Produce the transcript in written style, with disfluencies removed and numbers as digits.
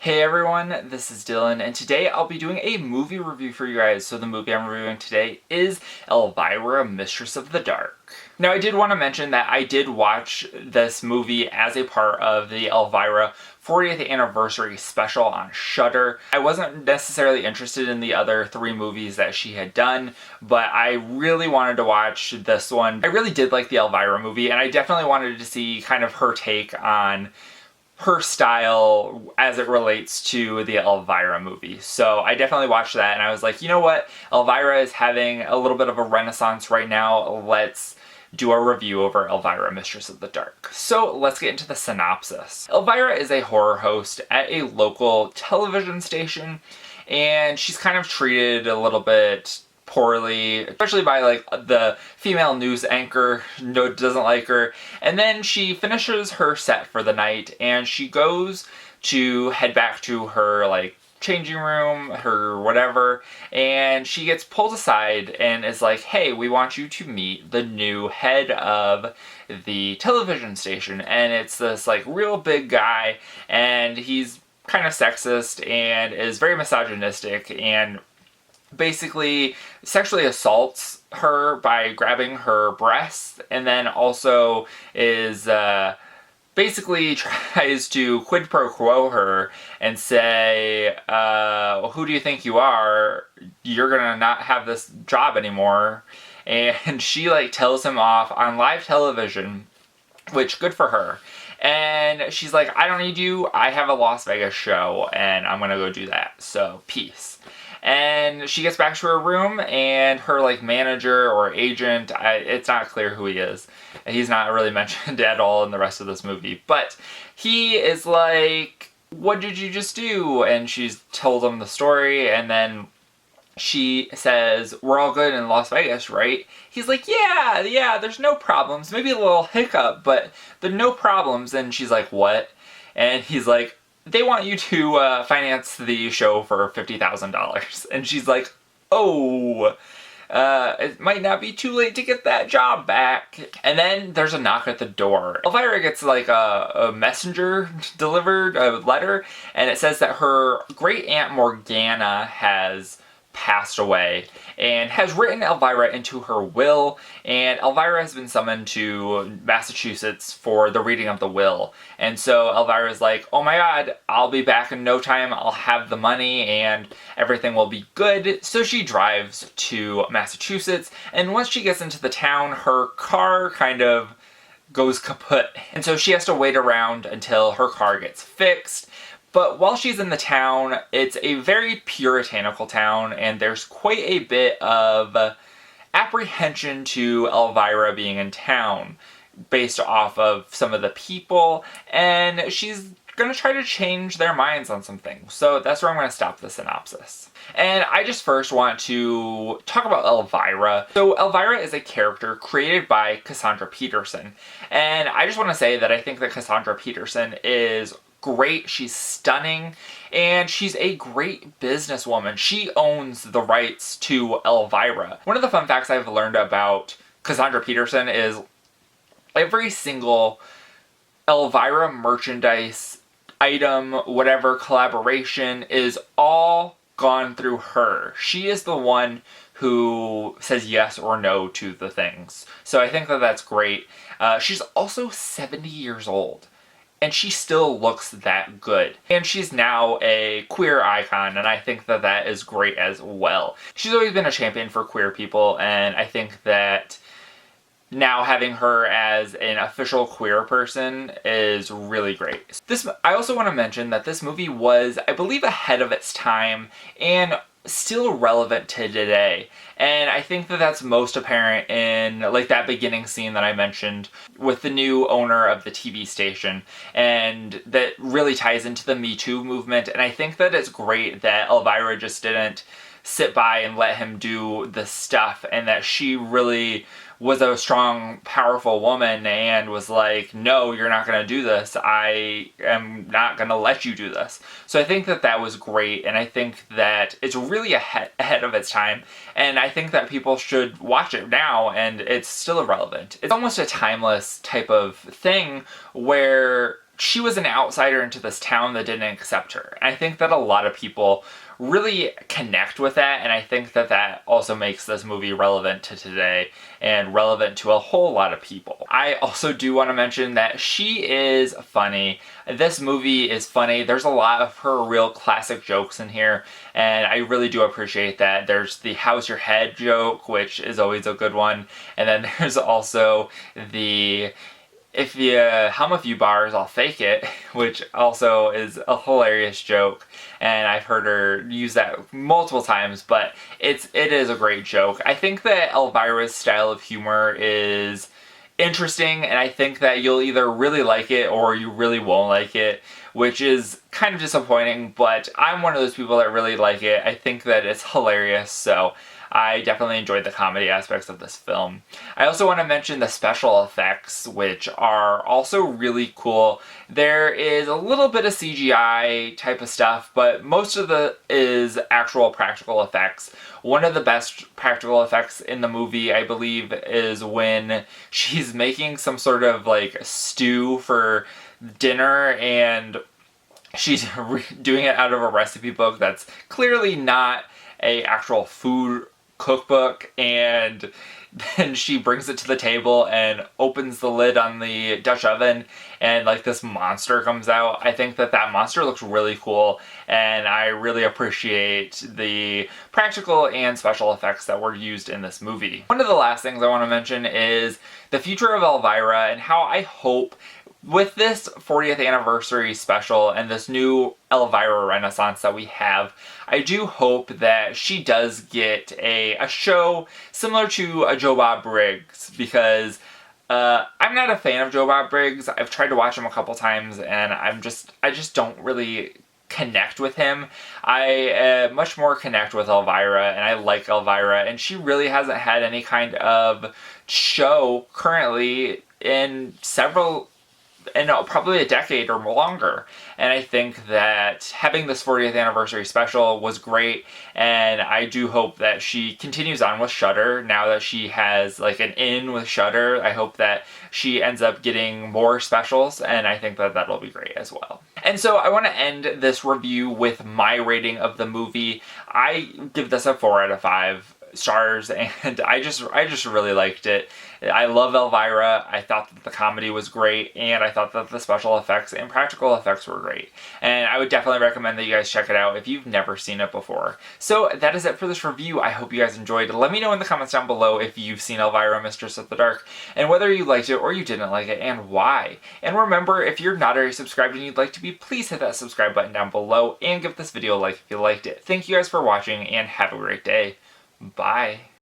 Hey everyone, this is Dylan, and today I'll be doing a movie review for you guys. So the movie I'm reviewing today is Elvira, Mistress of the Dark. Now I did want to mention that I did watch this movie as a part of the Elvira 40th anniversary special on Shudder. I wasn't necessarily interested in the other 3 movies that she had done, but I really wanted to watch this one. I really did like the Elvira movie, and I definitely wanted to see kind of her take on her style as it relates to the Elvira movie. So I definitely watched that and I was like, you know what? Elvira is having a little bit of a renaissance right now. Let's do a review over Elvira, Mistress of the Dark. So let's get into the synopsis. Elvira is a horror host at a local television station, and she's kind of treated a little bit poorly, especially by like the female news anchor who doesn't like her. And then she finishes her set for the night and she goes to head back to her like changing room, her whatever, and she gets pulled aside and is like, hey, we want you to meet the new head of the television station. And it's this like real big guy, and he's kind of sexist and is very misogynistic and basically sexually assaults her by grabbing her breasts, and then also is basically tries to quid pro quo her and say, who do you think you are? You're gonna not have this job anymore. And she like tells him off on live television, which good for her. And she's like, I don't need you, I have a Las Vegas show and I'm gonna go do that, so peace. And she gets back to her room, and her like manager or agent, it's not clear who he is. He's not really mentioned at all in the rest of this movie. But he is like, what did you just do? And she's told him the story, and then she says, we're all good in Las Vegas, right? He's like, yeah, there's no problems. Maybe a little hiccup, but there's no problems. And she's like, what? And he's like, they want you to finance the show for $50,000. And she's like, oh, it might not be too late to get that job back. And then there's a knock at the door. Elvira gets like a messenger delivered, a letter, and it says that her great aunt Morgana has passed away and has written Elvira into her will, and Elvira has been summoned to Massachusetts for the reading of the will. And so Elvira's like, oh my god, I'll be back in no time, I'll have the money and everything will be good. So she drives to Massachusetts, and once she gets into the town, her car kind of goes kaput, and so she has to wait around until her car gets fixed. But while she's in the town, it's a very puritanical town, and there's quite a bit of apprehension to Elvira being in town based off of some of the people, and she's going to try to change their minds on some things. So that's where I'm going to stop the synopsis. And I just first want to talk about Elvira. So Elvira is a character created by Cassandra Peterson, and I just want to say that I think that Cassandra Peterson is great. She's stunning, and she's a great businesswoman. She owns the rights to Elvira. One of the fun facts I've learned about Cassandra Peterson is every single Elvira merchandise item, whatever collaboration, is all gone through her. She is the one who says yes or no to the things. So I think that that's great. She's also 70 years old. And she still looks that good. And she's now a queer icon, and I think that that is great as well. She's always been a champion for queer people, and I think that now having her as an official queer person is really great. I also want to mention that this movie was, I believe, ahead of its time and still relevant to today. And I think that that's most apparent in like that beginning scene that I mentioned with the new owner of the TV station, and that really ties into the Me Too movement. And I think that it's great that Elvira just didn't sit by and let him do the stuff, and that she really was a strong, powerful woman and was like, no, you're not going to do this. I am not going to let you do this. So I think that that was great, and I think that it's really ahead of its time, and I think that people should watch it now, and it's still relevant. It's almost a timeless type of thing where she was an outsider into this town that didn't accept her. And I think that a lot of people really connect with that, and I think that that also makes this movie relevant to today and relevant to a whole lot of people. I also do want to mention that she is funny. This movie is funny. There's a lot of her real classic jokes in here, and I really do appreciate that. There's the "how's your head" joke, which is always a good one, and then there's also the "if you hum a few bars, I'll fake it," which also is a hilarious joke, and I've heard her use that multiple times, but it is a great joke. I think that Elvira's style of humor is interesting, and I think that you'll either really like it or you really won't like it, which is kind of disappointing, but I'm one of those people that really like it. I think that it's hilarious, so I definitely enjoyed the comedy aspects of this film. I also want to mention the special effects, which are also really cool. There is a little bit of CGI type of stuff, but most of it is actual practical effects. One of the best practical effects in the movie, I believe, is when she's making some sort of like stew for dinner, and she's doing it out of a recipe book that's clearly not a actual food cookbook, and then she brings it to the table and opens the lid on the Dutch oven, and like this monster comes out. I think that that monster looks really cool, and I really appreciate the practical and special effects that were used in this movie. One of the last things I want to mention is the future of Elvira, and how I hope with this 40th anniversary special and this new Elvira Renaissance that we have, I do hope that she does get a show similar to a Joe Bob Briggs, because I'm not a fan of Joe Bob Briggs. I've tried to watch him a couple times, and I just don't really connect with him. I much more connect with Elvira, and I like Elvira, and she really hasn't had any kind of show currently in probably a decade or longer. And I think that having this 40th anniversary special was great, and I do hope that she continues on with Shudder now that she has like an in with Shudder. I hope that she ends up getting more specials, and I think that that'll be great as well. And so I want to end this review with my rating of the movie. I give this a 4 out of 5 stars, and I just really liked it. I love Elvira. I thought that the comedy was great, and I thought that the special effects and practical effects were great. And I would definitely recommend that you guys check it out if you've never seen it before. So that is it for this review. I hope you guys enjoyed. Let me know in the comments down below if you've seen Elvira Mistress of the Dark, and whether you liked it or you didn't like it, and why. And remember, if you're not already subscribed and you'd like to be, please hit that subscribe button down below, and give this video a like if you liked it. Thank you guys for watching, and have a great day. Bye.